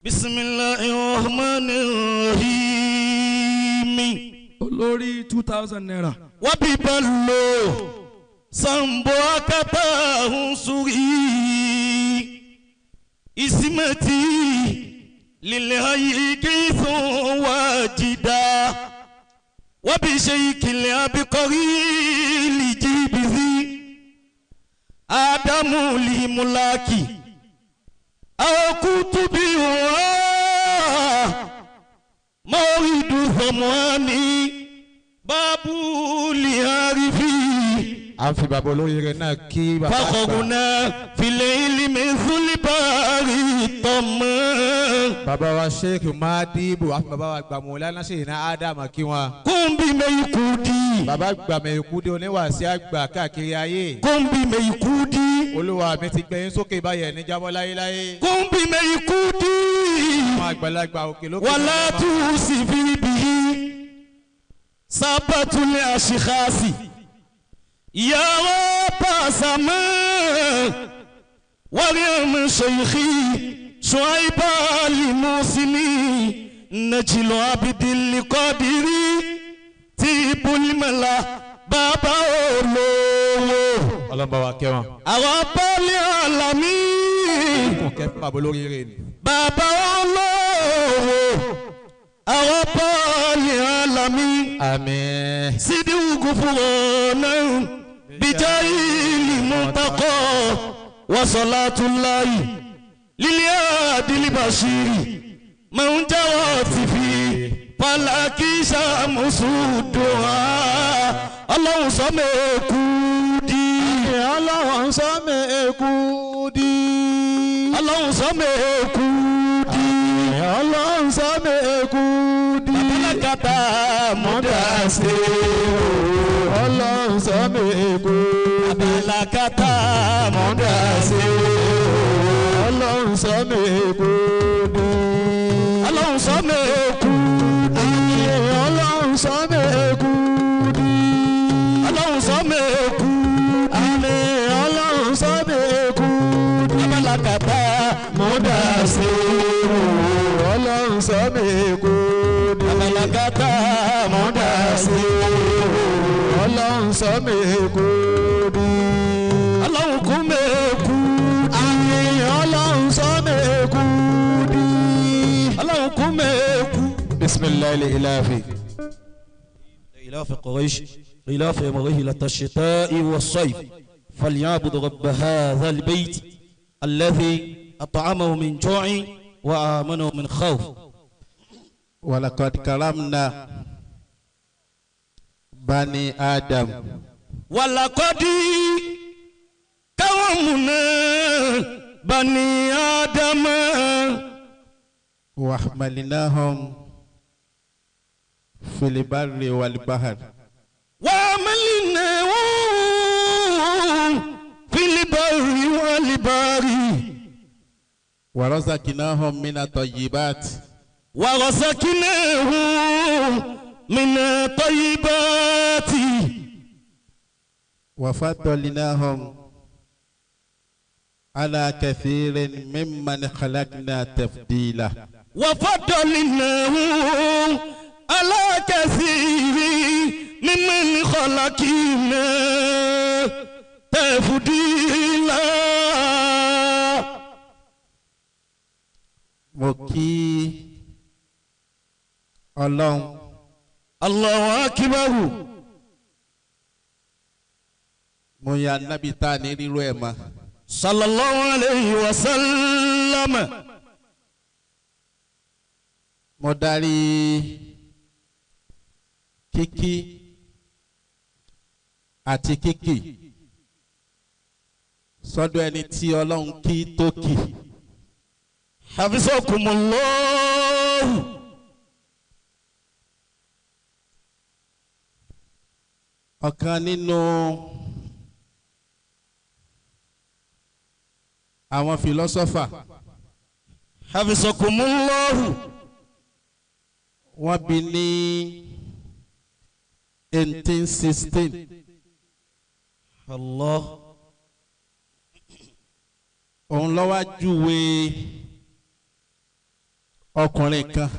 Bismillahirrahmanirrahim. Olórí 2,000 naira. Wabi ballo sambo akata hunsuri ismati lillahi kaythun wajida wabi shaykil abqari lijibizi adamu limulaki aw kutubi wa mawridu zamani babu liarifi. a fi bàbá olóríire náà kí bàbá àgbà. fakọ̀gùnà filẹ̀ ilimi zulibari tọmọ. bàbá wa sheikh madibu a fi bàbá wa gbà Mawlana Sheyina Adama kí wọn. kúnbi mẹ́yìkúdi. bàbá gbà mẹ́yìkúdi oníwàásí àgbà káàkiri ayé. kúnbi mẹ́yìkúdi. olúwa mi ti gbẹ̀yìn sókè báyẹn ní jábọ́ láyéláyé. kúnbi mẹ́yìkúdi. àwọn àgbàlagbà òkè lókè. wàlá tún sì fi bìí sábàtúlẹ̀ àṣìkáàsì. يا رب سماء وريم شيخي شعيب الموسمي نجل عبد القادري تيب الملا بابا أولو ọlọ́mọba wa kẹ́ wọn. رب العالمين kò kẹ́ fún bàbá olóríire ni. بابا أولو رب العالمين àmín. سيدي غفرانا بجايل منتقى وصلاة الله للياد البشير من جوات فيه فلاكي شمس الدعاء الله سمعكودي الله سمعكودي. الله سمعكودي الله سمعكودي. babalakata mọdàsí ọlọ́run sọ mí èkó. babalakata mọdàsí ọlọ́run sọ mí èkó. ọlọ́run sọ mí èkú ọlọ́run sọ mí èkó. ọlọ́run sọ mí èkú ọlọ́run sọ mí èkó. babalakata mọdàsí ọlọ́run sọ mí èkó. babalakata mọdàsí ọlọ́run sọ mí èkó. ọlọ́run kú mí èkú ọlọ́run sọ mí èkó. ọlọ́run kú mí èkú. bisimilayi ilafi. إلاف قريش إلاف رحلة الشتاء والصيف فليعبد رب هذا البيت الذي أطعمه من جوع وآمنه من خوف. ولقد كرمنا بني آدم ولقد كرمنا بني آدم وحملناهم في البر والبحر وعملناهم في البر والبحر ورزقناهم من الطيبات ورزقناهم من الطيبات وفضلناهم على كثير ممن خلقنا تفضيلا وفضلناهم على كثير ممن خلقنا تفضيلا. موكي الله الله أكبر. مويا النبي تاني ريما صلى الله عليه وسلم. مداري kíkí àti kíkì sọ́dọ̀ ẹni tí Ọlọ́run kí tó kì. hafizakumullah. ọ̀kan nínú àwọn philosopher hafizakumullah. wọ́n bí ní 1816. Allah. òun ló wá júwe ọkùnrin kan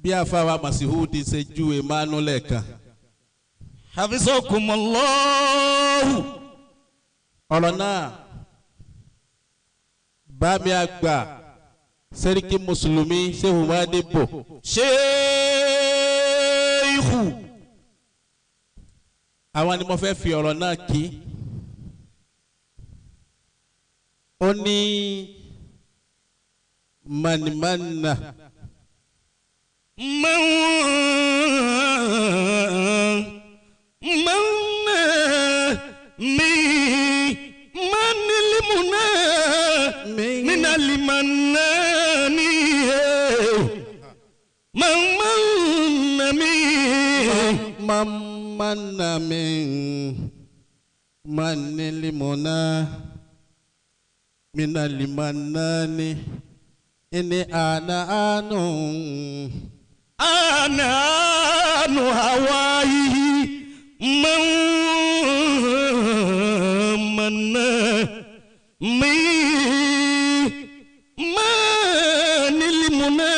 bí àfàwà Masihudi ṣe ju Emmanuel kan. Hafizakumullahu. ọ̀rọ̀ náà bá mi àgbà sẹ́ríkì mùsùlùmí Shehu Madibo. Sheikhu. àwọn ni mo fẹ́ fi ọ̀rọ̀ náà kí. ó ní manimanna. Manna min manilimuna minalimanani ini anu Hawaii manna mi manilimuna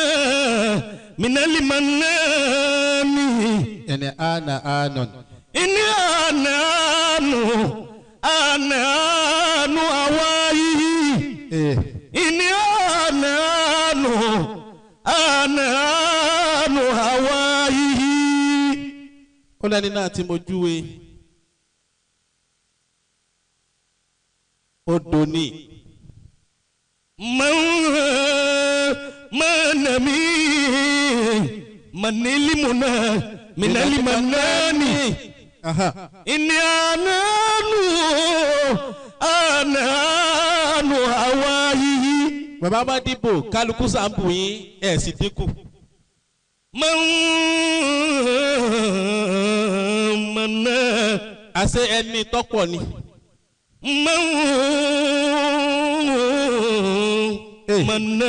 minalimanani ini anun ini anu Hawaii ini anu Hawaii. ó lẹ́ni náà tí mo júwe odò ní. manami manilimuna minalimanani ini anu Hawaii. Bàbá Madibo kálukú sàǹbù yín ẹ̀ sì dínkù. Manna àṣẹ ẹni tọ́pọ̀ ni. Manna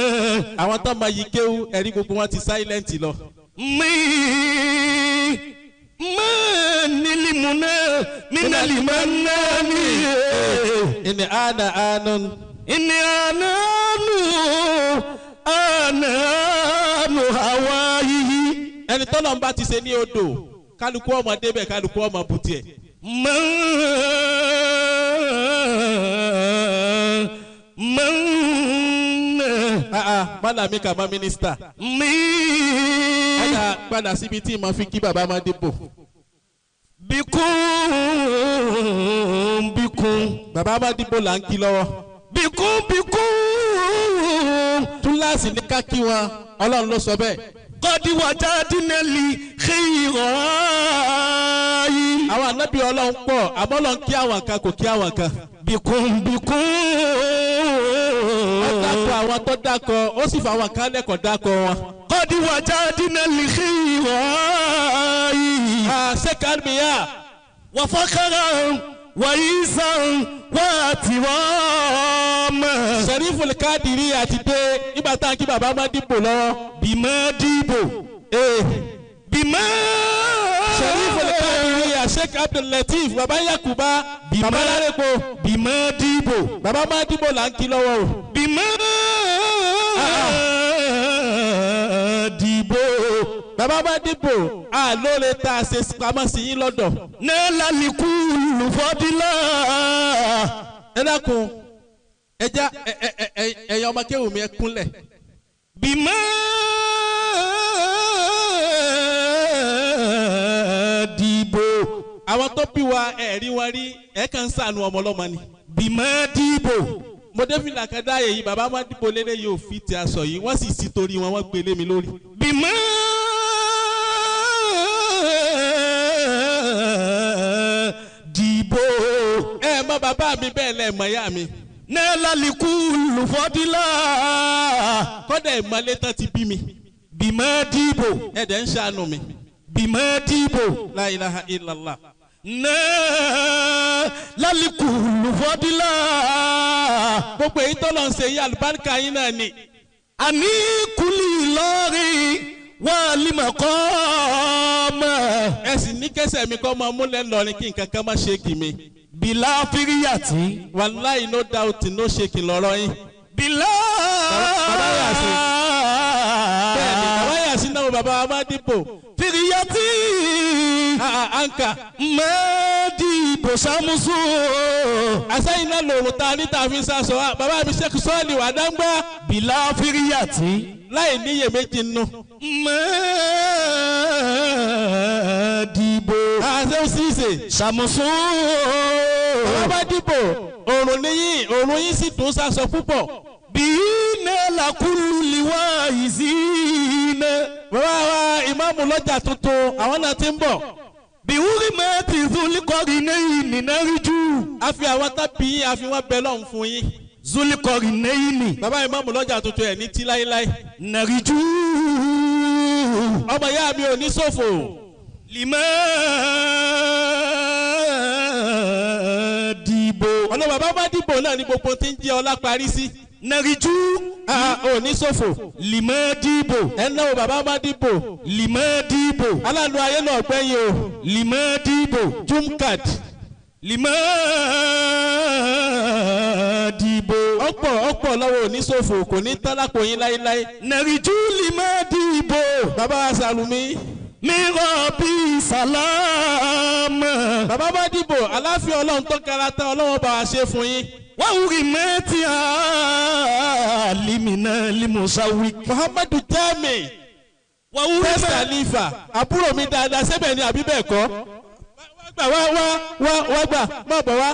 àwọn tó máa yí kéwú ẹ̀rí gbogbo wọn ti sáílẹ̀ǹtì lọ. Manilimuna minalimanani ìní anun. ini anu Hawaii. ẹni tọ́lọ̀ ń bá ti ṣe ní odò kálukú ọmọ débẹ̀ kálukú ọmọ bùtì ẹ̀. Mọ́làmí kàmá mínísítà. Padà síbi tí mo fi kí bàbá Madibo. Bíkún. Bàbá Madibo là ń kí lọ́wọ́. Bíkún. Túláàsì ní ká kí wọn Ọlọ́run ló sọ bẹ́ẹ̀. Kọ́dí wàjà dínẹ́lì khirayi. Àwọn ànábì Ọlọ́run pọ̀ àmọ́ Ọlọ́run kí àwọn kan kò kí àwọn kan. Bíkún. Ó dákọ̀ àwọn tó dákọ̀ ó sì fà àwọn kan lẹ́kọ̀ọ́ dákọ̀ wọn. Kọ́dí wàjà dínẹ́lì khirayi. Ṣé kàmíyà? Wà fọ́kàrà wà ìsàn wà tìwọ́mà. Sẹ̀rífù Kádìrí àti dé nígbà tá à ń kí bàbá Madibo lọ́wọ́. Bimadibo. Sẹ̀rífù Kádìrí Sheikh Abdul Latif bàbá Yakuba bàbá Lárẹ́kọ. Bimadibo. Bàbá Madibo là ń kí lọ́wọ́ o. Bimadibo. Bàbá Madibo lóore tá a ṣe pamọ́ sí yín lọ́dọ̀. Nẹ́ẹ̀lá likú lùfọ́dílà. Ẹ dákun ẹja ẹ̀yàn ọmọ kéwù mi ẹ kúnlẹ̀. Bimadibo. Àwọn tó bí wa ẹ̀rí wọn rí ẹ̀ kàn ń sànù ọmọ ọlọ́mọ ni. Bimadibo. Mo dé fìlà kan dáyé yìí bàbá Madibo lélẹ̀ yóò fi ti aṣọ yìí wọ́n sì sí torí wọn wọ́n gbélé mi lórí. Dìbò. Ẹ mọ bàbá mi bẹ́ẹ̀ lẹ́ mọ̀ ìyá mi. Nẹ́ẹ̀lá likú lùfọ́dílà. Kọ́dà ìmọ̀lẹ́ tán ti bí mi. Bimadibo. Ẹ̀dẹ̀ ń ṣàánú mi. Bimadibo. La ilaha illallah. Nẹ́ẹ̀lá likú lùfọ́dílà. Gbogbo èyí tó lọ ń ṣe yí àlùbáríkà yín náà ni. Àní kúlì lọ́rin wà límọ̀kọ́ mọ̀. Ẹ sì ní kẹsẹ̀ mi kọ́ máa múlẹ̀ lọ́rin kí nǹkan kan má ṣe kì mí. Bìlá fíríyàtì. Wallahi no doubt no shaking lọ́rọ̀ yín. Bìlá dìbò. Firiyati Anka. Madibo Samusu. Àsẹ́yìn náà lòrùn ta ní tàbí sàṣọ. Bàbá mi ṣe sọ́ọ̀lì wà dáńgbá. Bila firiyati. Láì níyèméjì nù. Madibo Àṣẹ òṣìṣẹ́. Samusu. Bàbá dìbò. Òrùn níyìn, òrùn yìí sì tún sàṣọ púpọ̀. Bina la kullu liwaizina. Bàbá wa ìmáàmù lọ́jà tuntun, àwọn náà ti ń bọ̀. Biwuri mati Zuliqarinaini nariju. A fi àwọn tábì yín, a fi wọ́n bẹ lọ́hùn fún yín. Zuliqarinaini Bàbá ìmáàmù lọ́jà tuntun ẹ̀ ní tí láíláí. nariju. Ọmọ ìyá mi ò ní ṣòfò. Limadibo. Ọ̀nà bàbá bá dìbò náà ni gbogbo tí ń jẹ́ ọlá parí sí. Nariju. Ò ní ṣòfò. Limadibo. Ẹ náwó bàbá bá dìbò. Limadibo. Aláàánú ayé náà gbẹ̀yìn o. Limadibo. Jumcard. Limadibo. Ọ̀pọ̀ lọ́wọ́ ò ní ṣòfò kò ní tán lápò yín láíláí. Nariju limadibo. Bàbá wa Sàlùmí. Mirabi salama. Bàbá bá dìbò aláfíà ọlọ́run tó kára tán ọlọ́run bá wa ṣe fún yín. Wàhùrì mẹ́tì àlìmínà limusawik. Muhammadu Jami. Wàhùrì First Khalifa. Àbúrò mi dáadáa sẹ́bẹ̀ ni àbí bẹ́ẹ̀ kọ́. Wá gbà má bọ̀ wá.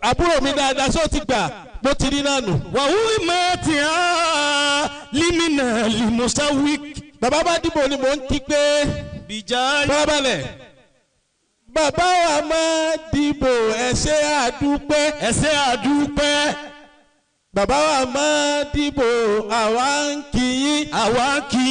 Àbúrò mi dáadáa sọ ti gbà bó ti rí náà nù. Wàhùrì mẹ́tì àlìmínà limusawik. Bàbá bá dìbò ni mò ń kí pé. Bìjà Bábalẹ̀. Bàbá wa máa dìbò ẹ ṣé àdúpẹ́. ẹsẹ̀ àdúpẹ́. Bàbá wa máa dìbò àwa ń kí yín. Àwa kì í.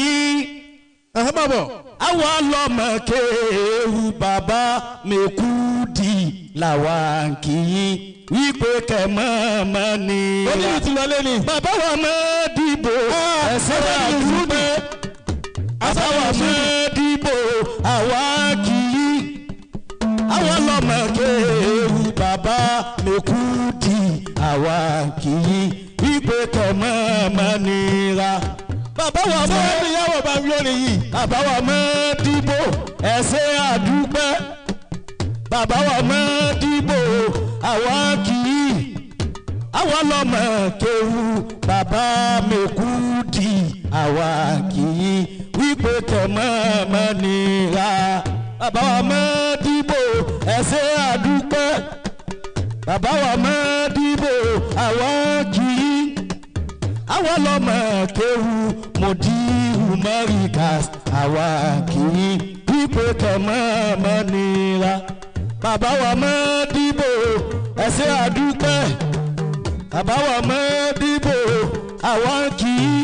Má bọ̀. Àwa lọ́mọ kéwù bàbá mẹ́kúdì làwa kì í. Wípé kẹ̀mọ́mọ́ ni. Ó ní ìtì lọlé ni. Bàbá wa máa dìbò ẹsẹ̀ àdúpẹ́. Bàbá wa máa dìbò àwa kì í. Àwa lọ́mọ kéwù bàbá mẹ́kúdì àwa kì í. Wípé kẹ̀mọ́mọ́ nira. Bàbá wa máa Sọ́wọ́n mi yàwọ̀ bá mi lórí yìí. bàbá wa máa dìbò ẹsẹ̀ àdúpẹ́. Bàbá wa máa dìbò àwa kì í. Àwa lọ́mọ kéwù bàbá mẹ́kúdì àwa kì í. Wípé kẹ̀mọ́mọ́ nira. Bàbá wa máa dìbò ẹsẹ̀ àdúpẹ́. Bàbá wa máa dìbò àwa kì í. Àwa lọ́mọ kéwù mọ̀díhù mẹ́ríkàs àwa kì í. Wípé kẹ̀mọ́mọ́ nira. Bàbá wa máa dìbò ẹsẹ̀ àdúpẹ́. Bàbá wa máa dìbò àwa kì í.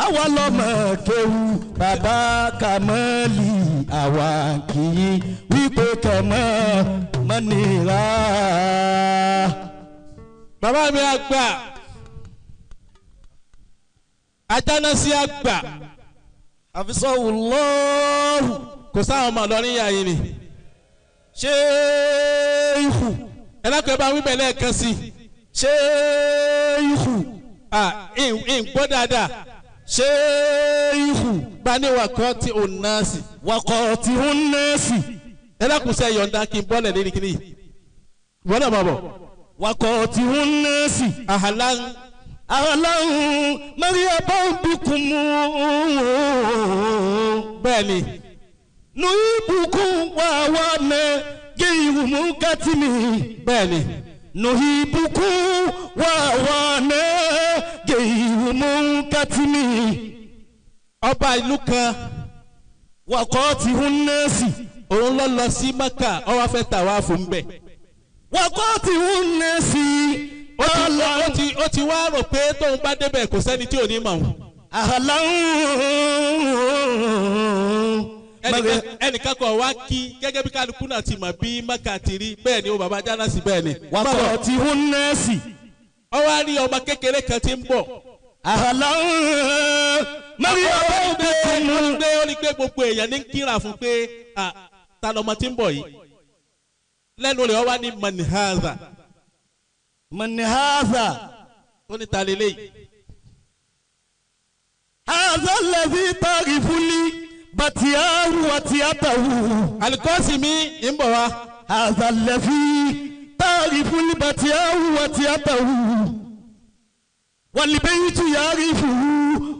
Àwa lọ́mọ kéwù bàbá Kàmálì àwa kì í. Wípé kẹ̀mọ́mọ́ nira. Bàbá mi àgbà. Ajánásí àgbà. Àfisọ́wùlọ́hù. Kò sáwọn ọmọ lọ́rin yà yìí ni. Ṣéèhù. Ẹ lákòó bá wíbẹ̀ lẹ́ẹ̀kan sí. Ṣéèhù. Ìn gbọ́ dáadáa. Ṣéèhù. Bá ní wàkọ́ tí ò náà sí. Wakọ̀ tí ó ń nẹ́ẹ̀sì. Ẹ lákòó sẹ́ yọ̀ǹda kí n bọ́lẹ̀ lórí kìíní. Ìwọ́n náà máa bọ̀. Wakọ̀ tí ó ń nẹ́ẹ̀sì. Àhàlà ń. Àlàhùn Maria Bambukumu. Bẹ́ẹ̀ni. Nu ibùkún wà wà mẹ́ gẹ̀yìrùmú kátìmí. Bẹ́ẹ̀ni. Nu ibùkún wà wà mẹ́ gẹ̀yìrùmú kátìmí. Ọba ìlú kan. Wakọ̀ tí ó ń nẹ́ẹ̀sì. Òun lọ lọ sí Mẹ́kà ó wá fẹ́ tà wá fún bẹ́ẹ̀. Wakọ̀ tí ó ń nẹ́ẹ̀sì. Ó ti wá rò pé tóun bá débẹ̀ kò sẹ́ni tí ò ní mọ̀ ọ́n. Ẹnìkan kan wá kí gẹ́gẹ́ bí kálukú náà ti mọ̀ bí Mẹ́kà ti rí bẹ́ẹ̀ ni ó bàbá Jánásì bẹ́ẹ̀ ni. Wakọ̀ tí ó ń nẹ́ẹ̀sì. Ó wá rí ọmọ kékeré kan tí ń bọ̀. Maria Ó ní pé gbogbo èèyàn ní kíra fún pé ta lọmọ tí ń bọ̀ yìí. Lẹ́nu rẹ̀ ó wá ní manhaza. من هذا Ó ní ta lélẹ́yìí. هذا الذي تعرف لي بتياه وتيته Al-Qasimi ń bọ̀ wá. هذا الذي تعرف البتياه وتيته والبيت يعرفه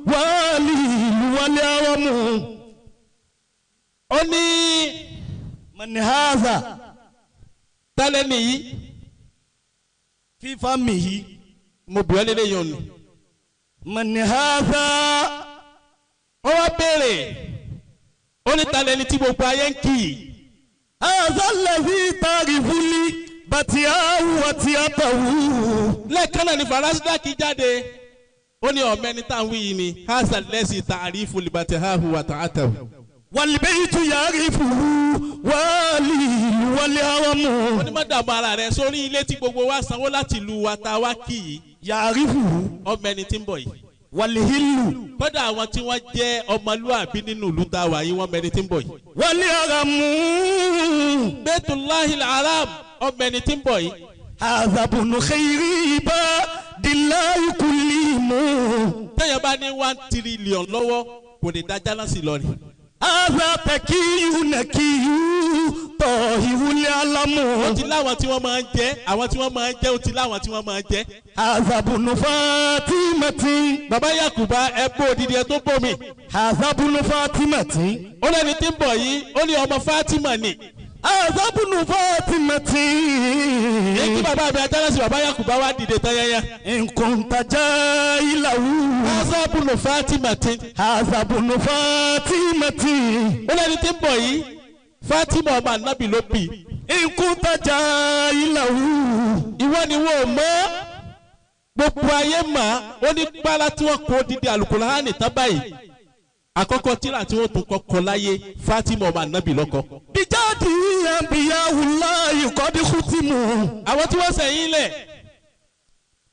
والهيل واليوم. Ó ní من هذا tálẹ́ nìyí. في فمه Mo bì ọ́ lélẹ́yìn òní. من هذا Ó wá béèrè. Ó ní tálẹ́ ni tí gbogbo ayé ń kì í. هذا الذي تعرف لي بتياه وتيته. Lẹ́ẹ̀kan náà ni Farasdaq jáde. Ó ní ọ̀mẹ́ni tá à ń wí yìí ni. Haza lẹ́sìn ta'arifu libatahahu wa ta'atahu. والبيت يعرفه والهيل واليوم. Ó ní má dààmú ara rẹ̀ sórí ilé tí gbogbo wa sanwó láti lu wa tá a wá kì í. يعرفه Ọ̀mẹ́ni tí ń bọ̀ yìí. والهيل Kódà àwọn tí wọ́n jẹ́ ọmọlúwàbí nínú ìlú tá a wà yìí wọ́n mẹ́ni tí ń bọ̀ yìí. واليوم. Baitullahil Haram ọ̀mẹ́ni tí ń bọ̀ yìí. هذا ابن خير عباد الله كلهم. Téèyàn bá ní 1 trillion lọ́wọ́ kò lè dájá náà sí lọ ni. هذا تكي نكي طاهر Ó العلم. ti láwọn tí wọ́n máa ń jẹ́ àwọn tí wọ́n máa ń jẹ́ ó ti láwọn tí wọ́n máa ń jẹ́. هذا ابن فاطمة. Bàbá Yakuba ẹ bó odidi ẹ tó bómi. هذا ابن فاطمة. Ó lẹ́ni tí ń bọ̀ yìí ó ní ọmọ Fatima ni. هذا ابن فاطمة. Èyí tí bàbá mi ajá sí bàbá Yakuba wá dìde tán yẹnyẹn. إن كنت جاهله. Haza bunu Fatima ti. هذا ابن فاطمة. Ó lẹ́ni tí ń bọ̀ yìí Fatima ọmọ Ànábì ló bì. إن كنت جاهله. Ìwọ ni wo mọ́ gbogbo ayé mà ó ní pálá tí wọ́n kó odidi Al-Qur'ani tán báyìí. Àkọ́kọ́ tíra tí wọ́n tún kọ́kọ́ láyé Fatima ọmọ Ànábì lọ́kọ́. بجاد أنبياء الله قد ختموا. Àwọn tí wọ́n sẹ̀yìn lẹ̀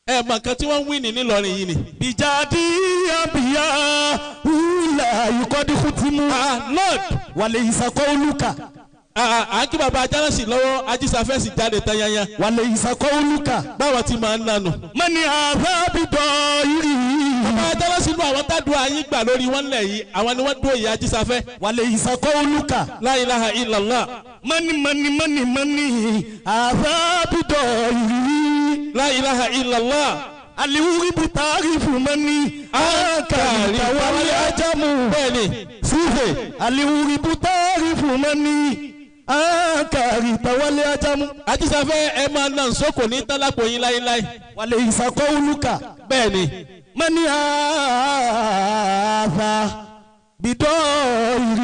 ẹ̀ mọ̀ nǹkan tí wọ́n ń wí ní nílọrin yìí ni. بجاد أنبياء الله قد ختموا. Lord وليس قولك. à ń kí bàbá ajánásì lọ́wọ́ ajísafẹ́sì jáde tán yányá. وليس قولك. Báwọn ti máa ń nánu. من هذا بضائره. Bàbá ajánásì nú àwọn tádùn ayé gbà lórí wọn lẹ̀ yìí àwọn ni wọ́n dúró yìí ajísafẹ́. وليس قولك. La ilaha illallah. من هذا بضائره. La ilaha illallah. الورب تعرف من أنكر والعجم. Bẹ́ẹ̀ni سيفي الورب تعرف من أنكر والعجم. ajísafẹ́ ẹ máa nà nsọ́kò ní tálákò yín láéláé. وليس قولك. Bẹ́ẹ̀ni من هذا بضائره.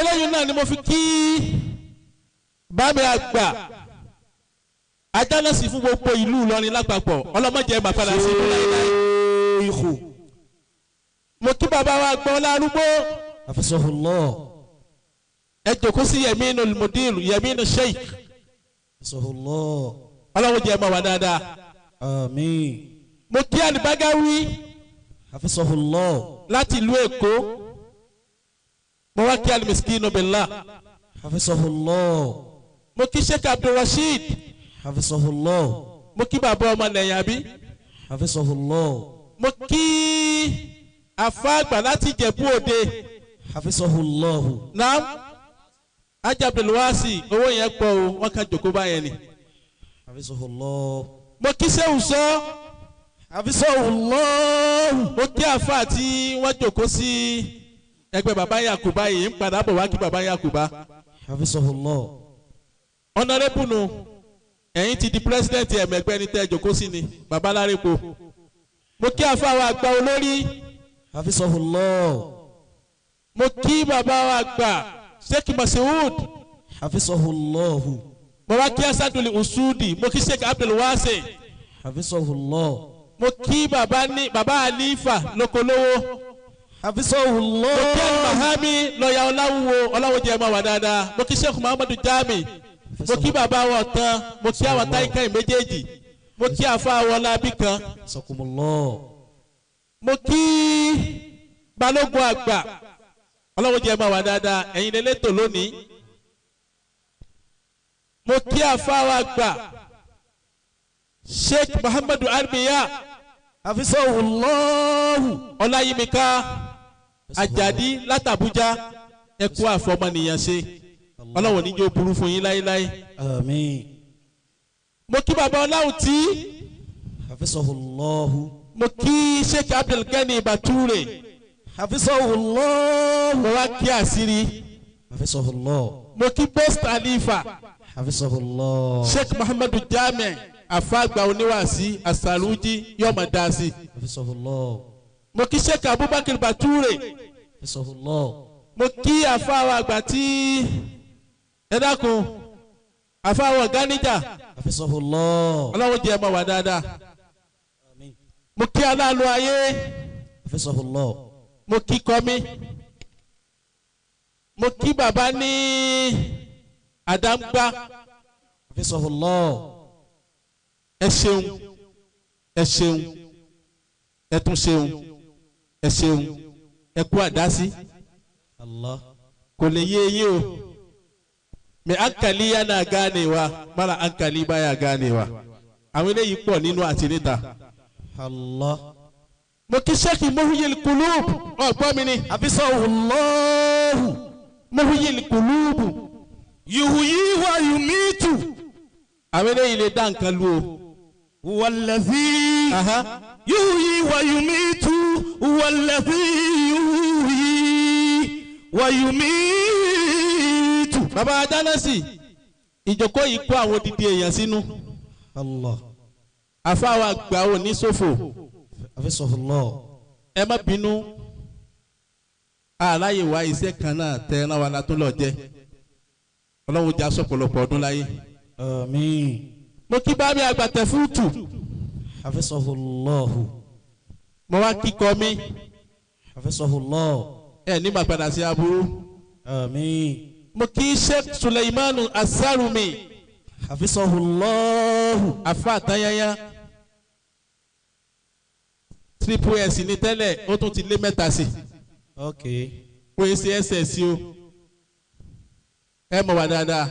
eléyìí náà ni mo fi kí bámi àgbà ajánásì fún gbogbo ìlú Ìlọrin lápapọ̀ ọlọ́mọdé ẹ̀ máa padà sí ìlú láéláé. Mo kí bàbá wa gbọ́n lárúgbó حفظه الله. ẹ jòkó sí Yaminul Mudir Yaminu Sheikh حفظه الله. ọlọ́run jẹ́ ẹ máa wà dáadáa. آمين. Mo kí Alibagawi حفظه الله. láti ìlú Èkó mo wá kí Alimiskinu Billah. حفظه الله. Mo kí Sheikh Abdulrasheed حفظه الله. mo kí bàbá ọmọ lẹ́yìn àbí. حفظه الله. Mo kí afáàgbà láti Ìjẹ̀bú Òde حفظه الله. náà Ajá Abdulwasi owó yẹn pọ̀ o wọ́n kàn jòkó báyẹn ni. حفظه الله. Mo kí Sehu Sọ حفظه الله. mo kí àfáà tí wọ́n jòkó sí ẹgbẹ́ bàbá Yakuba yìí ń padà bọ̀ wá kí bàbá Yakuba. حفظه الله. Honorable nu ẹ̀yin ti di president ẹ̀mẹ̀gbẹ́ ní tẹ́ jòkó sí ni bàbá Lárépo. Mo kí àfáà wa àgbà olórí. حفظه الله. Mo kí bàbá wa àgbà Sheikh Masoud. حفظه الله. Mo wá kí Asadul Usudi mo kí Sheikh Abdulwasi. حفظه الله. Mo kí bàbá Alifa Lokolowo. حفظه Mo الله. kí Al-Mahami lọ́ọ̀yà Ọláwúwo Ọláwúwo jẹ́ ẹ máa wà dáadáa. Mo kí Sheikh Muhammadu Jami. Mo kí bàbá wa ọ̀tán. Mo kí àwọn táyìká yìí méjèèjì. Mo kí àfa àwọn ọlábí kan. حفظكم الله. Mo kí Balógun àgbà Ọláwúwo jẹ́ ẹ máa wà dáadáa. Ẹ̀yin lẹ́lẹ́tò lónìí. Mo kí àfa wa àgbà Sheikh Muhammadu Armiya حفظه الله. Ọláyímíká Àjàdí látàbújá ẹ kú àfọmọnìyàn ṣe Ọlọ́run níjó burú fún yín láéláé. Àmín. Mo kí bàbá Ọláùtí. Hafizahullahu. Mo kí Sheikh Abdulgani Bature. Hafizahullahu. Mo wá kí àṣírí. Hafizahullahu. Mo kí Best Khalifa. Hafizahullahu. Sheikh Muhammadu Jami àfàgbà oníwàásí Asaluji yọmọdásí. Hafizahullahu. Mo kí Sheikh Abubakar Bature. Hafizahullahu. Mo kí àfàwọ̀ àgbà tí ẹ dákun àfàwọ̀ Gánìjà. Hafizahullahu. Ọlọ́run jẹ́ ẹ mọ̀ wá dáadáa. Àmín. Mo kí aláàlú ayé. Hafizahullahu. Mo kí kọ́mí. Mo kí bàbá ní Àdámgbá. Hafizahullahu. Ẹ ṣeun ẹ ṣeun ẹ tún ṣeun ẹ ṣeun ẹ kú àdásí. Allah. Kò lè yé yín o. Me hankali yana ganewa mara hankali baya ganewa. Àwọn eléyìí pọ̀ nínú àti níta. Allah. Mo kí Sheikh Muhyil Qulub ọ̀gbọ́n mi ni. Hafizahullahu. Muhyil Qulub. Yuhyi wa yumitu. Àwọn eléyìí lè dá nǹkan lu o. Wallazi Aha. yuhyi wa yumitu. Wallazi yuhyi wa yumitu. Bàbá Adánásì ìjókòó yìí kó àwọn odidi èèyàn sínú. Allah. Àfáwọn àgbà ò ní ṣòfò. Hafizahullahu. Ẹ má bínú. Àláyè wa iṣẹ́ kan náà tẹ ẹran wa la tún lọ jẹ. Ọlọ́run já sọ̀pọ̀lọpọ̀ ọdún láyé. Àmín. Mo kí bá mi àgbàtẹ̀ fúùtù. Hafizahullahu. Mo wá kíkọ mi. Hafizahullahu. Ẹ ní màá padà sí aburú. Àmín. Mo kí Sheikh Suleimanu Asarumi. Hafizahullahu. Afa àtayáyá. Triple S ní tẹ́lẹ̀ ó tún ti lé mẹ́ta sí. Okay. Wọ́n yé sí SS o. Ẹ mọ̀ wá dáadáa.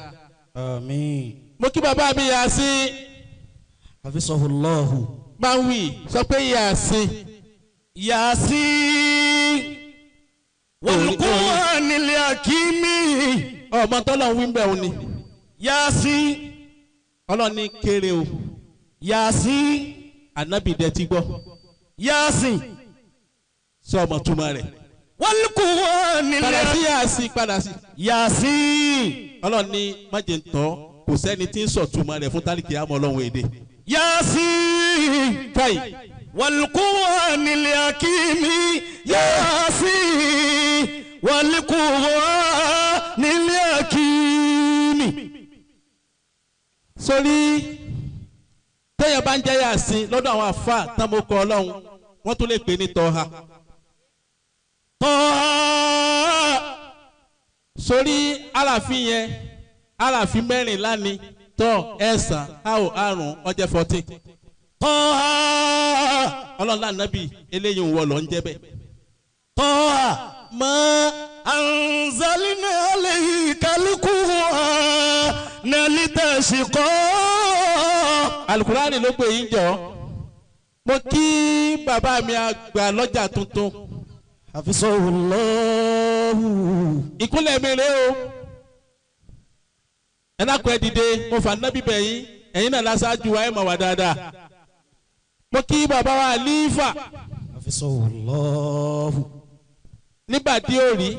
Àmín. Mo kí bàbá mi Yasin. Hafizahullahu. Máa ń wí sọ pé Yasin. Yasin. Wal Qur'anil Hakimi. Ọmọ tọ́lọ̀ ń wí bẹ́ẹ̀ o ni. Yasin. Ọlọ́ni kéré o. Yasin. Ànábì dẹ ti gbọ́. Yasin. Sọ ọmọ túmọ̀ rẹ̀. Wal Qur'anil Padà sí Hakimi. Yasin padà sí. Yasin. Ọlọ́ni májè ń tọ́ kò sẹ́ni tí ń sọ túmọ̀ rẹ̀ fún tálíkì àmọ́ Ọlọ́run èdè. Yasin. Káyì. Wal Qur'anil Hakimi. Yasin. Wal Qur'anil Hakimi. Sórí téèyàn bá ń jẹ́ Yasin lọ́dọ̀ àwọn àfa támokọ Ọlọ́run wọ́n tún lè pè ní Tọ́ha. Tọ́ha. Sórí àlàfin yẹn àlàfin mẹ́rìnlá ni tọ́ ẹ̀sán àò àrùn ọjẹ́ 14. Tọ́ha. Ọlọ́run lànàbì eléyìí ń wọ lọ ń jẹ́ bẹ́ẹ̀. Tọ́ha. Mọ́ Anzalna alaykal Qur'ana litashqa. Alukurani ló pè yín jọ. Mo kí bàbá mi àgbà lọ́jà tuntun. Hafizahullahu. Ìkúnlẹ̀ mi rèé o. Ẹ dákun ẹ dìde mo fà nábì bẹ̀yìn ẹ̀yin náà lásáájú wa ẹ̀ mọ̀ wá dáadáa. Mo kí bàbá wa Àlífà Hafizahullahu. nígbà tí ó rí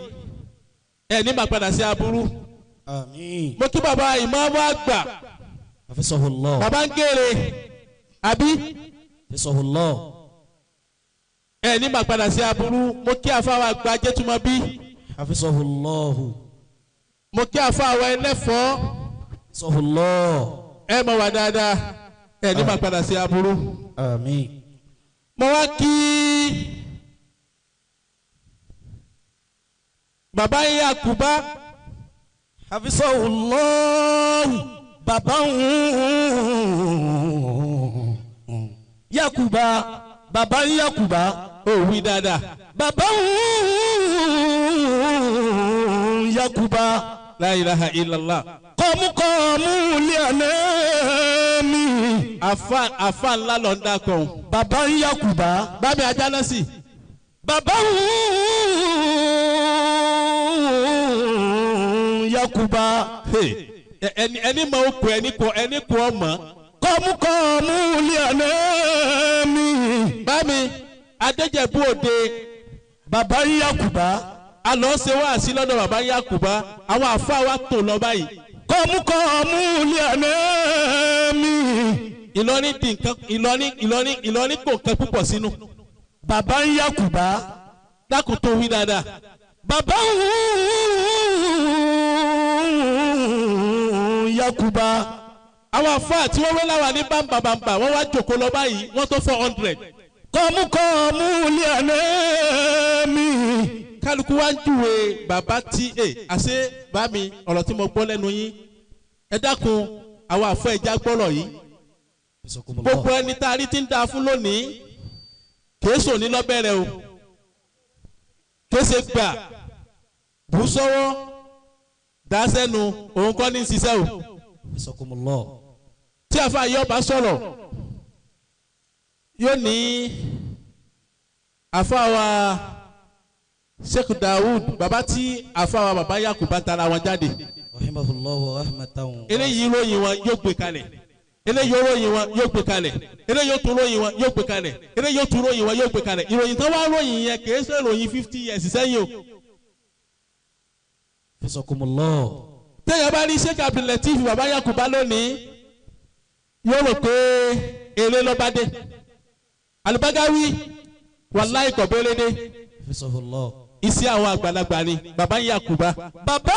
ẹ̀ ní màá padà sí aburú. Àmín. Mo kí bàbá ìmáàmù àgbà Hafizahullahu. bàbá ń gèrè àbí Hafizahullahu. ẹ̀ ní màá padà sí aburú. Mo kí àfáwà àgbà jẹ́tùmọ̀ bí. Hafizahullahu. Mo kí àfáwà ẹlẹ́fọ̀ọ́ Hafizahullahu. ẹ̀ mọ̀ wá dáadáa ẹ̀ ní màá padà sí aburú. Àmín. Mo wá kí bàbá Yakuba Hafizahullahu. Bàbá Yakuba. Bàbá Yakuba. ó wí dáadáa. Bàbá Yakuba. La ilaha illallah. Kọ̀mùkọ̀mù lé àná mi. Àfa ńlá lọ ń dákọ̀. Bàbá Yakuba. Bámi Ajánásì. Bàbá Yakuba. ẹni mọ okò ẹni kò ọmọ. Kọ́múkọ́mú lé àná mi. bámi Adéjẹ̀bú Òde. Bàbá Yakuba. a lọ ṣe wáàsí lọ́dọ̀ bàbá Yakuba àwọn àfáà wa tò lọ báyìí. Kọ́múkọ́mú lé àná mi. Ìlọrin di nǹkan Ìlọrin kò nǹkan púpọ̀ sínú. Bàbá Yakuba. dákun tó wí dáadáa. Bàbá Yakuba. àwọn àfáà tí wọ́n wé láwa ní bámbàbàmbà wọ́n wá jòkó lọ báyìí wọ́n tó 400. Kọ́múkọ́mú lé àná mi. kálukú wá ń júwe bàbá tí àṣẹ bá mi ọ̀rọ̀ tí mo gbọ́ lẹ́nu yín ẹ dákun àwọn àfọ ẹja gbọ́rọ̀ yìí gbogbo ẹni tá a rí ti ń dáa fún lónìí kéésò ní lọ́bẹ̀rẹ̀ o kéésè gbà bù sọ́wọ́ dáṣẹ́nu òun kọ́ ní ṣiṣẹ́ o tí àfa yìí ọba sọ̀rọ̀ yóò ní àfa wa Sheikh Daoud bàbá tí àfa wa bàbá Yakuba tara wọn jáde eléyìí ròyìn wọn yóò gbé kalẹ̀ eléyìí ròyìn wọn yóò gbé kalẹ̀ eléyìí tún ròyìn wọn yóò gbé kalẹ̀ eléyìí tún ròyìn wọn yóò gbé kalẹ̀ ìròyìn tó wá ròyìn yẹn kì í ṣe ìròyìn 50 years sẹ́yìn o. téèyàn bá rí Sheikh Abdul Latif bàbá Yakuba lónìí yóò rò pé eré lọ́ba dé Al-Bagawi wàláì kọ̀bẹ́lẹ́dẹ́ iṣẹ́ àwọn àgbàlagbà ni bàbá Yakuba. Bàbá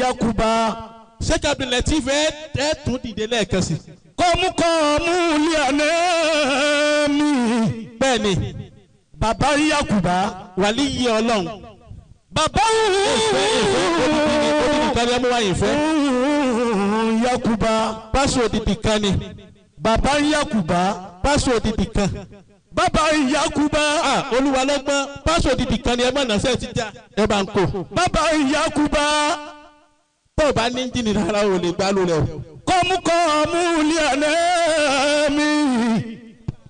Yakuba. Sheikh Abdul Latif ẹ tún dìde lẹ́ẹ̀kan sí. Kọ́múkọ́mú lé àná mi. bẹ́ẹ̀ni Bàbá Yakuba. wàlí yí Ọlọ́run. Bàbá Yakuba. pásò òdìdí kan ni. Bàbá Yakuba. pásò òdìdí kan. Bàbá Yakuba. Olúwa lọ́gbọ́n pásò òdìdí kan ni ẹ mọ̀ náà sẹ́ẹ̀ ti já ẹ bá ń kó. Bàbá Yakuba. tó o bá ní jíìnì rárá o lè gbá lórí ẹ o. Kọ́múkọ́mú lé àná mi.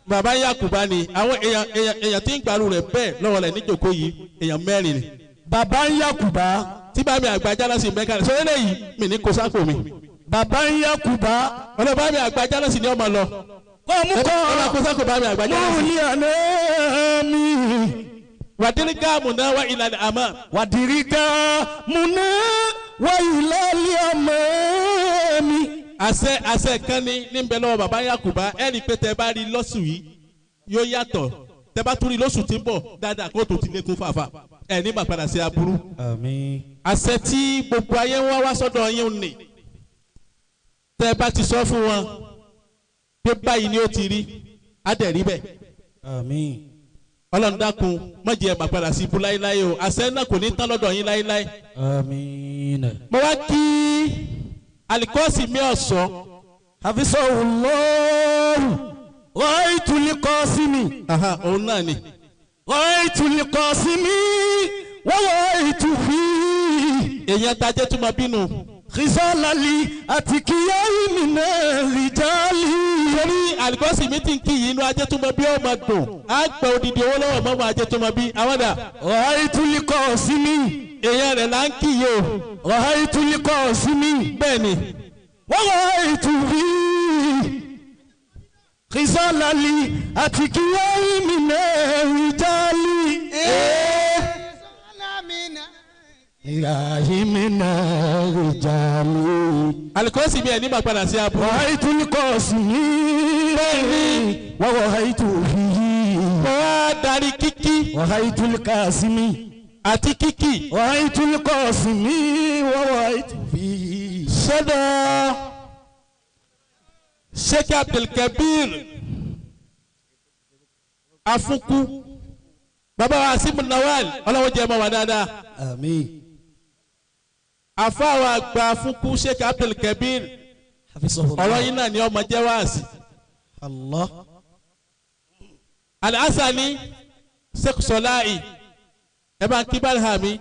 Bàbá Yakuba ni àwọn èèyàn tí ń gbàlú rẹ̀ bẹ́ẹ̀ lọ́wọ́ rẹ̀ níjòkó yìí èèyàn 4 ni. Bàbá Yakuba. tí bá mi àgbàjá sí mẹ́ka rẹ̀ sọ́yẹ́ lẹ́yìn mi ní kó sápò mi. Bàbá Yakuba. ọlọ́ba mi àgbàjá sí ni ọmọ lọ. Kọ́múkọ́mú lé àná mi. Wàdírígá múná wá ìlànà àmọ́. Wàdírígá múná wá ìlàlẹ́ àmọ́ mi. àṣẹ kan ní níbẹ̀ lọ́wọ́ bàbá Yakuba ẹ̀rí pé tẹ bá rí lọ́sù yìí yóò yàtọ̀ tẹ bá tún rí lóṣù tí ń bọ̀ dáadáa kó tó ti lékún fàáfà ẹ̀ ní mà padà sí aburú. Àmín. àṣẹ tí gbogbo ayé ń wá sọ́dọ̀ yín ni tẹ bá ti sọ fún wọn pé báyìí ni ó ti rí á dẹ̀ rí bẹ́ẹ̀. Àmín. Ọlọ́run dákun má jẹ́ mà padà sí ibú láéláé o àṣẹ náà kò ní tán lọ́dọ̀ yín láéláé. Àmín. mo wá kí alikọ́sì mi ọ̀sọ́. Hafizahullahu Ra'aytul Qasimi. òun náà ni. Ra'aytul Qasimi wa ra'aytu fi. èèyàn tajẹ́ tó máa bínú. Khisalali atikiyayi mina rijali. torí alikọ́sì mi ti ń kí yìí inú ajé tó máa bí ó máa dùn á gba odidi owó lọ́wọ́ mọ́mọ́ ajé tó máa bí àwọn dà. Ra'aytul Qasimi. èèyàn rẹ̀ là ń kí yìí o. Ra'aytul Qasimi. bẹ́ẹ̀ ni. wa ra'aytu fi. Khisalali atikiyayi mina rijali. Ilahi mina rijali. alikọ́sì mi ẹ̀ ní máa padà sí aburú. Ra'aytul Qasimi. wa ra'aytu fihi. mo wá darí kíkí Ra'aytul Qasimi. àti kíkí. Ra'aytul Qasimi wa ra'aytu fihi. sọ́dọ̀ Sheikh Abdulkabir Afuku bàbá wa Asimu Nawal ọlọ́wọ́ jẹ́ ọmọ wa dáadáa. Àmín. àfáà wa gba Afuku Sheikh Abdulkabir ọ̀rọ̀ yín náà ni ọmọ jẹ́ wáàsí. Allah. Al-Asani Sheikh Solahi ẹ bá ń kí bá hàmí.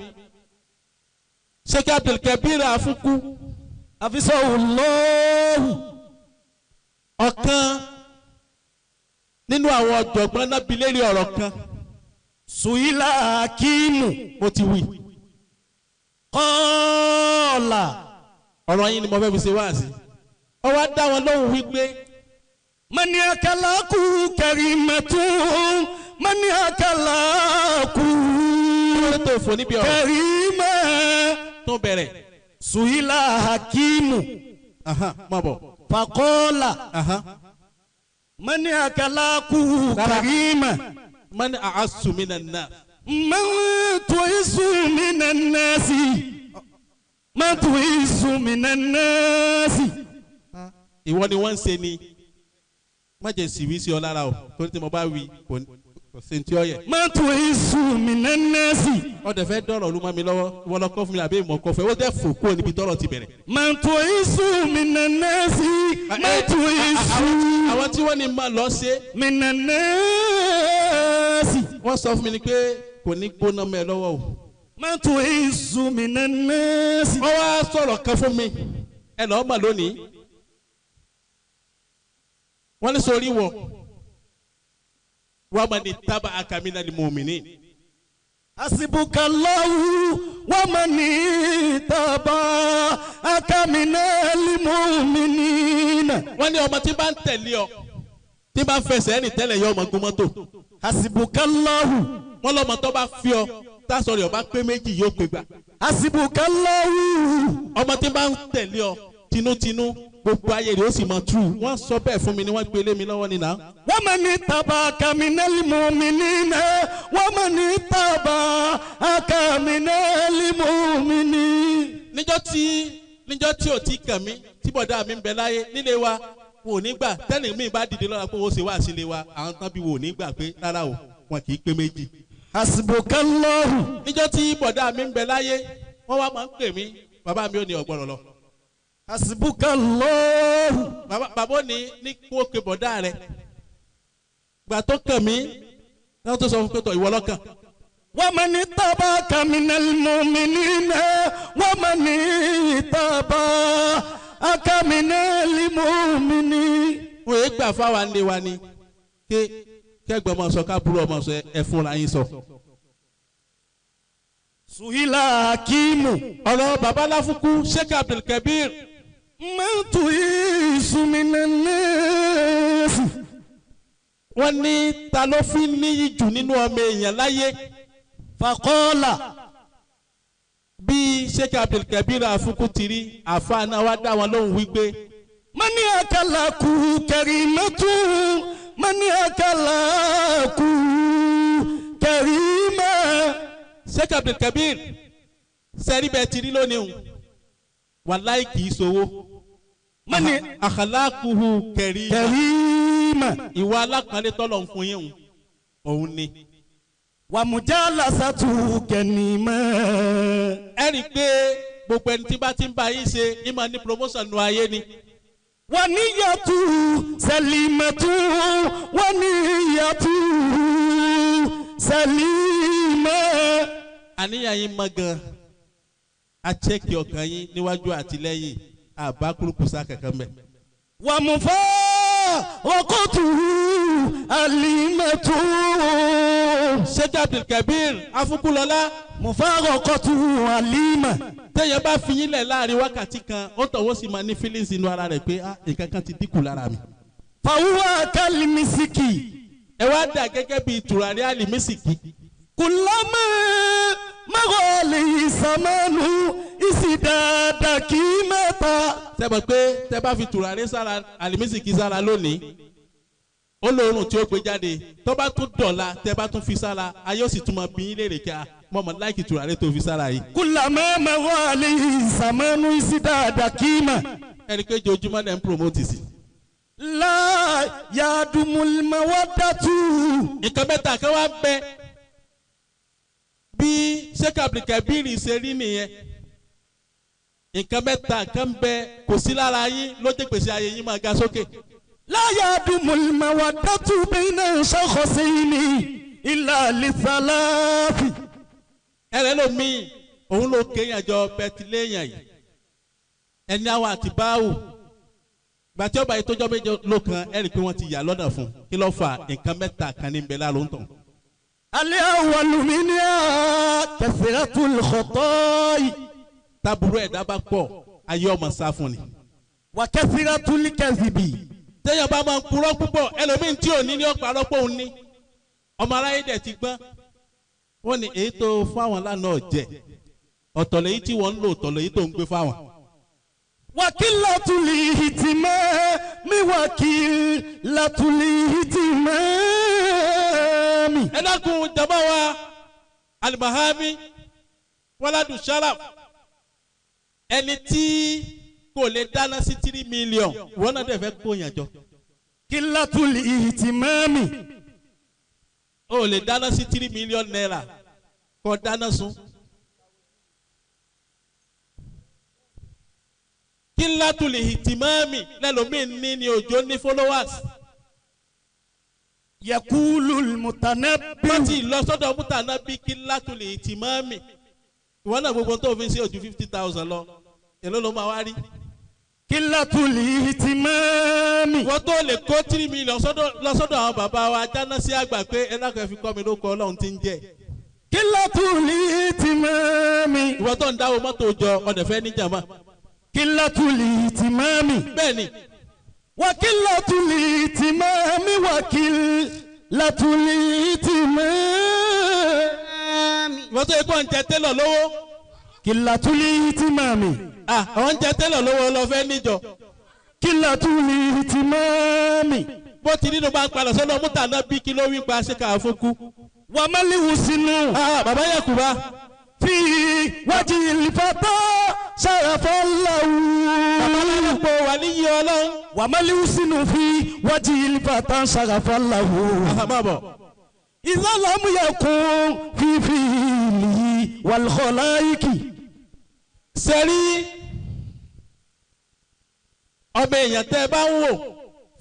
Sheikh Abdulkabir Afuku Hafizahullahu. ọ̀kan nínú àwọn ọ̀jọ̀gbọ́n náà bi léèrè ọ̀rọ̀ kan. Suila Hakimu. mo ti wí. qala. ọ̀rọ̀ yín ni mo fẹ́ fi ṣe wáàsí. ó wá dá wọn lóhùn wípé mani akalaku karimatun mani akalaku wọ́n tó fò níbi ọ̀rọ̀ karima tó bẹ̀rẹ̀. suhila hakimu má bọ̀. faqala mani akalaku karima man a'assu minan nas. man tuisu minan nasi man tuisu minan nasi. ìwọ ni wọ́n ń ṣe ni má jẹ́ síwí sí ọ lára o torí tí mo bá wí kò sí ní tí ó yẹ. man tuisu minan nasi. ọ̀dẹ̀ fẹ́ dọ̀rọ̀ ló má mi lọ́wọ́ wọ́n lọ kọ́ fún mi àbí ìmọ̀ kọ́ fẹ́ ó dẹ́ fò kúrò níbi tọ́rọ̀ ti bẹ̀rẹ̀. man tuisu minan nasi man tuisu àwọn tí wọ́n ní máa lọ ṣe minan nasi wọ́n sọ fún mi ni pé kò ní gbóná mẹ́ lọ́wọ́ o. man tuisu minan nasi. wọ́n wá sọ̀rọ̀ kan fún mi ẹ lọ́ọ́ mà lónìí. wọ́n ní sori wọ̀ wọ́n máa ní tábà akamina ni mùmíní. Hasibukallahu wa man taba'aka minal mu'minina. wọ́n ní ọmọ tí bá ń tẹ̀lé ọ tí bá ń fẹsẹ̀ ẹni tẹ́lẹ̀ yọ ọmọ gbọmọ́tò. Hasibukallahu. wọ́n lọ́mọ tó bá fi ọ tásọ̀rọ̀ ọba pé méjì yóò pé gbà. Hasibukallahu. ọmọ tí bá ń tẹ̀lé ọ tinútinú gbogbo ayé rẹ̀ ó sì mọ̀ tú. wọ́n sọ bẹ́ẹ̀ fún mi ni wọ́n gbélé mi lọ́wọ́ nínú. wa man taba'aka minal mu'minina wa man taba'aka minal mu'minina. níjọ́ tí ò tí kàn mí tí bọ̀dá mi ń bẹ láyé nílé wa wò ní gbà tẹ́lẹ̀ mi bá dìde lọ́la pé ó ṣe wá sílé wa àwọn tán bí wò ní gbà pé rárá o wọn kì í pé méjì. Hasibukallahu. níjọ́ tí bọ̀dá mi ń bẹ láyé wọ́n wá máa ń pè mí bàbá mi ò ní ọgbọ́n lọ. Hasibukallahu. bàbá ò ní kó o pe bọ̀dá rẹ̀ gbà tó kàn mí náà tó sọ fún pé tọ̀ ìwọ lọ́kàn. wa man taba'aka minal mu'minina wa man taba'aka minal mu'minina. wọ́n yéé gbà fáwa ńlé wa ni kẹ́gbọ́n ọmọ sọ kábúrò ọmọ sọ ẹ fúnra yín sọ. Suhila hakimu. ọ̀rọ̀ baba láfukú Sheikh Abdulkabir. man tu'isu minan nasi. wọ́n ní ta ló fi níyì jù nínú ọmọ èèyàn láyé. faqala. bí Sheikh Abdulkabir àfukú ti rí àfáàná wa dá wọn lóhùn wípé. mani akalaku karimatu mani akalaku karima. Sheikh Abdulkabir sẹ́rí bẹ́ẹ̀ ti rí lónìí o wàláì kì í sowó. mani àkàlákùhù karima. ìwà alákànlẹ̀ tọ́lọ̀ ń fún yín òun ni. wa mujalasatu kanima. ẹ rí i pé gbogbo ẹni tí bá ti ń bá yín ṣe ìmọ̀ ní promotion nu ayé ni. wa niyatu salimatu wa niyatu salima. àníyàn yín mọ́ gan a chẹ́kì ọkàn yín níwájú àtìlẹ́yìn àbá kúrúkùsá kankan mẹ́. wa mufaraqatu alimatu. Sheikh Abdulkabir afukulọlá. mufaraqatu alima. téèyàn bá fi yín lẹ̀ láàrin wákàtí kan ó tọ̀wọ́ sì máa ní feelings inú ara rẹ̀ pé nǹkan kan ti dínkù lára mi. fahuwa kalimisiki. ẹ wá dà gẹ́gẹ́ bíi tùràrí àlìmísìkì. kulama magoli samanu isidada kimata. sẹ́bọ̀ pé tẹ́ bá fi tùràrí sára àlìmísìkì sára lónìí ó lóorùn tí ó gbé jáde tó bá tún dọ̀la tẹ́ bá tún fi sára ayé ó sì tún máa bí yín léèrè kí a mọ̀mọ́ láìkì tùràrí tó fi sára yìí. kulama magoli samanu isidada kima. ẹni pé jojúmọ́ lẹ́ ń promote sí. la yadumul mawadatu. nǹkan mẹ́ta kan wá bẹ bí Sheikh Abdulkabir ṣe rí nìyẹn. nǹkan mẹ́ta kan bẹ kò sí lára yín ló jẹ́ pèsè ayé yín máa ga sókè. la yadumul mawadatu bayna shakhsayni illa lisalafi. ẹrẹ lomi òun ló kéèyàn jọ bẹtiléèyàn yìí ẹni àwọn àti báwò gbàtí ọba yìí tójọ́ méje ló kan ẹ̀rí pé wọ́n ti yà lọ́nà fún kí ló fà nǹkan mẹ́ta kan ní bẹ́ẹ̀ ló ń tàn. al-awwalu minha kathratul khata'i. táburú ẹ̀dá bá pọ̀ ayé ọmọ sá fún ni. wa kathratul kadhibi. téèyàn bá máa ń purọ́ púpọ̀ ẹlòmíín tí ò ní ní ọ̀pá rọ́pò òun ní ọmọ aráyé dẹ̀ ti gbọ́n wọ́n ní èyí tó fáwọn lánàá jẹ ọ̀tọ̀ lèyí tí wọ́n ń lò ọ̀tọ̀ lèyí tó ń gbé fáwọn. wa qillatul ihtimami wa qillatul ihtimami. ẹ dákun jama wa Al-Mahami Waladu Sharaf ẹni tí kò lè dáná sí 3 million wọ́n náà dẹ̀ fẹ́ kó yàn jọ. qillatul ihtimami. o lè dáná sí 3 million naira kó dáná sun. qillatul ihtimami lẹ́lòmíín ní òjò ní followers. yakulul mutanabbi. wọ́n ti lọ sọ́dọ̀ mutanabbi qillatul ihtimami. ìwọ náà gbogbo tó fi ń ṣe ojú 50,000 lọ èló ló máa wá rí. qillatul ihtimami. wọ́n tó lè kó 3 million lọ sọ́dọ̀ àwọn bàbá wa jáná sí àgbà pé ẹ dákun ẹ fi kọ́ mi ló kọ́ Ọlọ́run ti ń jẹ́. qillatul ihtimami. ìwọ tó ń dáwọ́ mọ́tò jọ ọ̀dẹ̀ fẹ́ ní jàmá. qillatul ihtimami. bẹ́ẹ̀ni. wa qillatul ihtimami wa qillatul ihtimami. ìwọ tó yẹ kó ń jẹ télọ̀ lówó. qillatul ihtimami. àwọn ń jẹ télọ̀ lówó lọ fẹ́ níjọ. qillatul ihtimami. bó ti nínú bá ń palọ̀ sọ́dọ̀ Mutanabbi kí ló wí pa ṣe kà á fún kú. wa mal husnu. bàbá Yakuba. fi wajhil fata sharafallahu. bàbá Yakuba wà níyì Ọlọ́run. wa mal husnu fi wajhil fata sharafallahu. àmàbọ̀. idha lam yakun fi fi'lihi wal khalaiki. sẹ́rí ọmọ èèyàn tẹ́ ẹ bá ń wò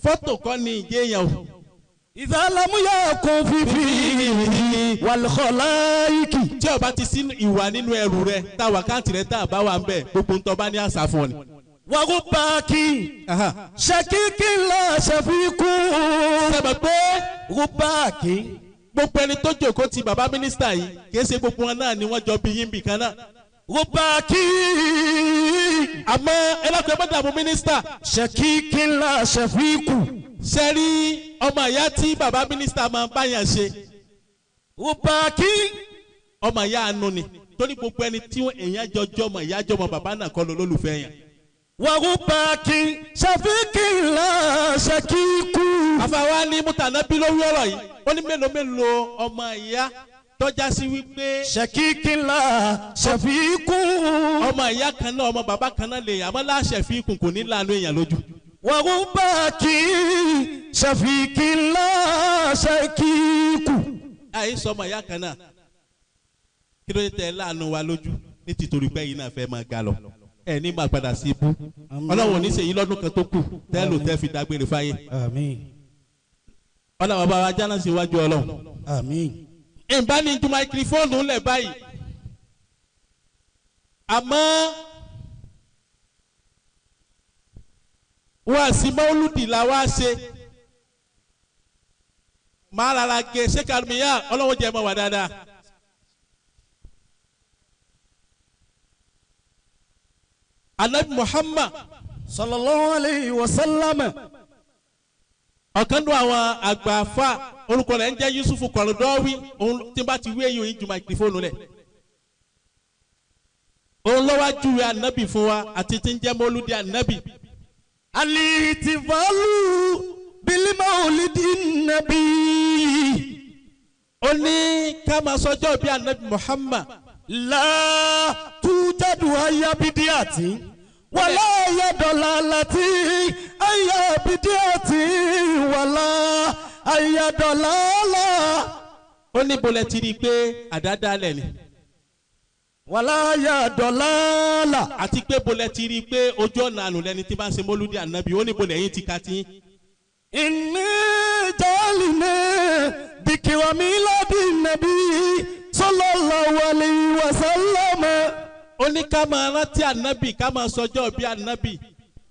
fọ́tò kọ́ ni ìjẹ́ èèyàn o. idha lam yakun fi fi'lihi wal khalaiki. tí ó bá ti sí ìwà nínú ẹrù rẹ tá wákàtí rẹ tá a bá wà ń bẹ gbogbo ń tọ́ bá ní àṣà fún ọ ni. wa rubbaki shakikin la shafiqun. sẹ́mi pé rubbaki. gbogbo ẹni tó jókòó ti bàbá mínísítà yìí kìí ṣe gbogbo wọn náà ni wọ́n jọ bí yín bì kan náà. rubbaki. àmọ́ ẹlẹ́kọ̀ọ́ bá dàbò mínísítà. shakikin la shafiqun. sẹ́rí ọmọ ìyá tí bàbá mínísítà máa ń báyàn ṣe. rubbaki. ọmọ ìyá àánú ni torí gbogbo ẹni tí èèyàn jọjọ́ ọmọ ìyá jọmọ bàbá náà kọ́ ló lólùfẹ́ yẹn. wa rubbaki shafiqin la shakiqun. àfàwa ní Mutanabbi lórí ọ̀rọ̀ yìí ó ní mélòó mélòó ọmọ ìyá tọ́já sí wípé. shakikin la shafiqun. ọmọ ìyá kan náà ọmọ bàbá kan náà lè yàn àmọ́ láṣẹ fi kùn kò ní lànà èèyàn lójú. wa rubbaki shafikin la shakiqun. àyè sọmọ ìyá kan náà kí ló dé tẹ láàánú wa lójú ní tìtorí pé yìí náà fẹ́ máa ga lọ ẹ ní máa padà sí ibú Ọlọ́run ò ní ṣèyí lọ́dún kan tó kù tẹ́lò tẹ́ fi dágbére fáyé. àmín. Ọlọ́run bàbá wa jáná sí iwájú Ọlọ́run. àmín. ìbá ní ju máikrófóònù ńlẹ̀ báyìí àmọ́ wá sí mọ́lúdì la wá ṣe máa rárá gé ṣé kàlùmíyà Ọlọ́run jẹ́ mọ́ wà dáadáa. Anabi Muhammad sallallahu alayhi wa sallam. ọ̀kan nínú àwọn àgbààfà orúkọ rẹ̀ ń jẹ́ Yusufu Qaradawi òun tí n bá ti wé yìí ju máikrófóònù rẹ̀ òun ló wá júwe anabi fún wa àti tí ń jẹ́ mọ́lúdì anabi. alihtifalu bil mawlidi nabi. ó ní ká máa sọjọ́ bí anabi Muhammad. la tujadu ayabidiyati. wala ayadolalati ayabidiyati wala ayadolala. ó ní bolẹ̀ ti rí i pé àdádálẹ̀ ni. wala ayadolala. àti pé bolẹ̀ ti rí i pé ojú ọ̀nà àlùn lẹni tí bá ń ṣe mọ́lúdì ànábì ó ní bolẹ̀ yín ti ka tí. inni jalina dikira miladi nabi sallallahu alayhi wa sallam. ó ní ká máa rántí ànábì ká máa sọjọ́ bí ànábì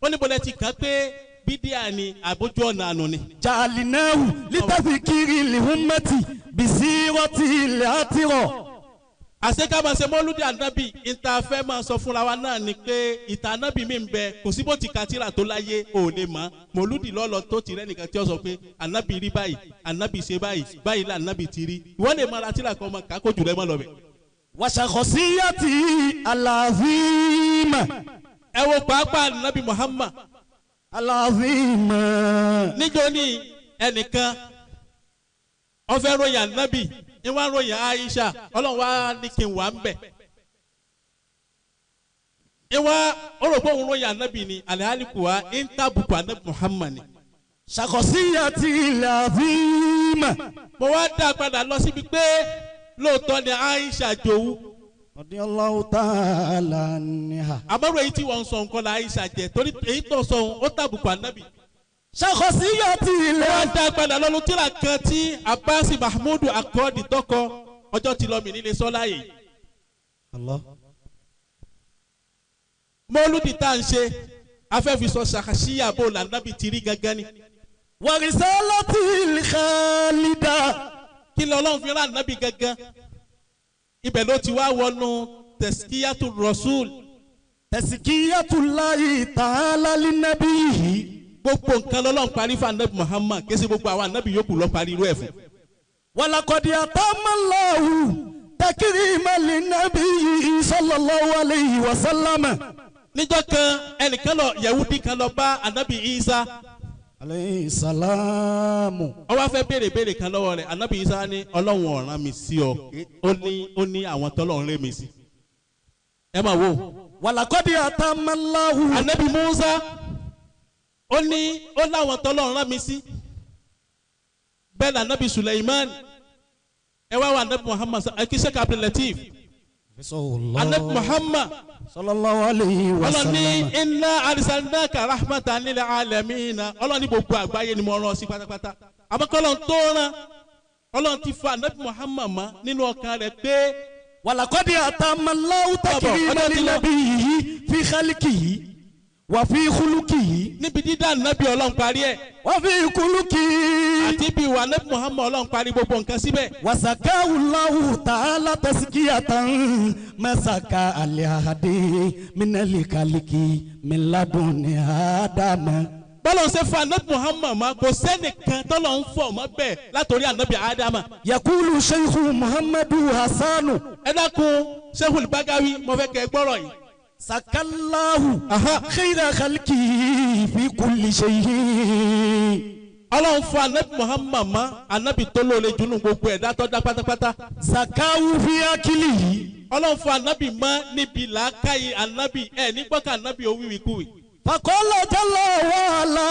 ó ní bolẹ̀ ti kàn pé bídíà ni àbójú ọ̀nà àlùn ni. jalinahu litazikiri lihummati bisirati liatiro. àṣekà máa ṣe mọ́lúdì ànábì ìta fẹ́ máa sọ fúnra wa náà ni pé ìta ànábì mi ń bẹ kò sí bó ti ka tírà tó láyé ò lè mọ̀ mọ́lúdì lọ́lọ́ tó ti rẹ́ nìkan tí ó sọ pé ànábì rí báyìí ànábì ṣe báyìí báyìí là ànábì ti rí ìwọ́n lè máa ra tírà kan ọmọ kákó jù rẹ́ mọ́ lọ bẹ̀. wàṣàkọsíyàtì aláàzímà. ẹ wo pàápàá ànábì Muhammad. aláàzímà. níjó ní ẹnìkan ó fẹ́ ròyìn ànábì ní wọ́n ròyìn Aisha ọlọ́run wá ní kí n wà ń bẹ̀. ìwà orògbò òun ròyìn ànábì ni alihálìkùwà ń tàbùkù ànábì Muhammad ni. ṣàkọsíyàtì aláàzímà. mo wá dá padà lọ síbi pé lóòótọ́ ni Aisha jowú. radiyallahu ta'ala anha. àmọ́rò èyí tí wọ́n ń sọ nǹkan la Aisha jẹ torí èyí tó sọ òun ó tàbùkù ànábì. ṣàkọsíyàtì wọ́n dá padà lọ́nu tíra kan tí Abbas Mahmood akọ́ọ̀dì tọkọ ọjọ́ ti lọ mí nílé sọ́lá yìí. mọ́lúdì tá à ń ṣe afẹ́fisọ ṣàkàṣíyà bò lànàbì ti rí gangan ni. wa risalatil khalida. kí ló Ọlọ́run fi rán ànábì gangan ibẹ̀ ló ti wá wọnú tẹ̀síkíyàtù rasul. tẹ̀síkíyàtullahi ta'ala linnabihi. gbogbo nǹkan lọ́lọ́run parí fún ànábì Muhammad kí ẹ ṣe gbogbo àwọn ànábì yòókù lọ parí irú ẹ̀ fún. walaqad atamallahu takriman linnabiyyi sallallahu alayhi wa sallam. níjọ́ kan ẹnìkan lọ Yahudi kan lọ bá ànábì Isa. alayhi salamu. ó wá fẹ́ béèrè kan lọ́wọ́ rẹ̀ ànábì Isa ní Ọlọ́run ó rán mi sí ọ ó ní àwọn tọ́lọ́run rán mi sí. ẹ máa wò. walaqad atamallahu. ànábì Musa ó ní ó láwọn tọ́lọ́run rán mi sí. bẹ́ẹ̀ ni ànábì Suleiman ẹ wá wà ànábì Muhammad akíṣẹ́ Abdul Latif ànábì Muhammad sallallahu alayhi wa sallam. ọlọ́ni inna arsalnaka rahmatan lil alamina ọlọ́ni gbogbo àgbáyé ni mo rán ọ sí pátápátá. àmọ́kọ́lọ́n tó rán ọlọ́run ti fa ànábì Muhammad mọ́ nínú ọkàn rẹ̀ pé. walaqad atamallahu takriman linnabiyyi fi khalqihi wa fi khuluqihi. níbi dídá ànábì ọlọ́run parí ẹ̀. wa fi khuluqihi. àti bí ìwà ànábì Muhammad ọlọ́run parí gbogbo nǹkan síbẹ̀. wasakahu Allahu ta'ala taskiyatan masaka alihadi minali kaliki miladuni adama. bọ́lá ń ṣe fún ànábì Muhammad ma kò sẹ́nìkan tọ́lọ̀ ń fọ̀ mọ́ bẹ́ẹ̀ látòrí ànábì Ádámà. yakulu sheikhu Muhammadu Hasanu. ẹ dákun Sheikhul Bagawi mo fẹ́ kẹ́ ẹ gbọ́rọ̀ yìí. sakallahu khayra khalqi fi kulli shay'in. ọlọ́run fún ànábì Muhammad ma ànábì tó lóore jùlọ gbogbo ẹ̀dá tó dá pátápátá. sakawu fi akilihi. ọlọ́run fún ànábì ma níbi làákàyè ànábì ẹ̀ nígbàkà ànábì ó wíwí kúwì. fakọ́lá jalla wa ala.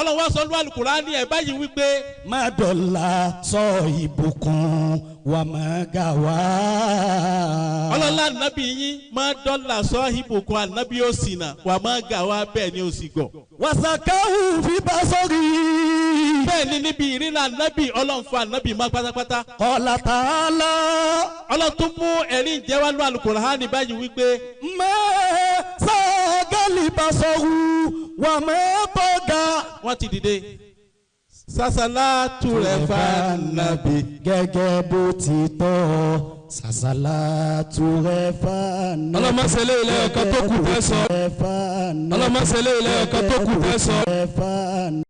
ọlọ́run wá sọ ní Al-Qur'ani ẹ̀ báyìí wípé. má dọ̀la sọ ìbùkún wà má gà wá. ọlọ́lá ànábì yín má dọ́là sọ ìbùkún ànábì ó ṣìnà wà má gà wá bẹ́ẹ̀ ni ó sì gọ̀. wasakahu fi basori. bẹ́ẹ̀ ni níbi ìrìnà ànábì ọlọ́run fún ànábì má pátápátá. qala ta'ala. ọlọ́run tún mú ẹ̀rí ìjẹ́wá ní Al-Qur'ani báyìí wípé. sagali basoru wa ma toga. wọ́n ti dìde. sasalatu rẹ̀ fa nàbì. gẹ́gẹ́ bó ti tọ́ sasalatu rẹ̀ fa nàbì. ọlọ́mọṣẹ́lẹ̀ ilẹ̀ ẹ̀ka tó kù fẹ́ sọ. Gẹ́gẹ́ bó ti tọ́ ọlọ́mọṣẹ́lẹ̀ ilẹ̀ ẹ̀ka tó kù fẹ́ sọ. sasalatu rẹ̀ fa nàbì.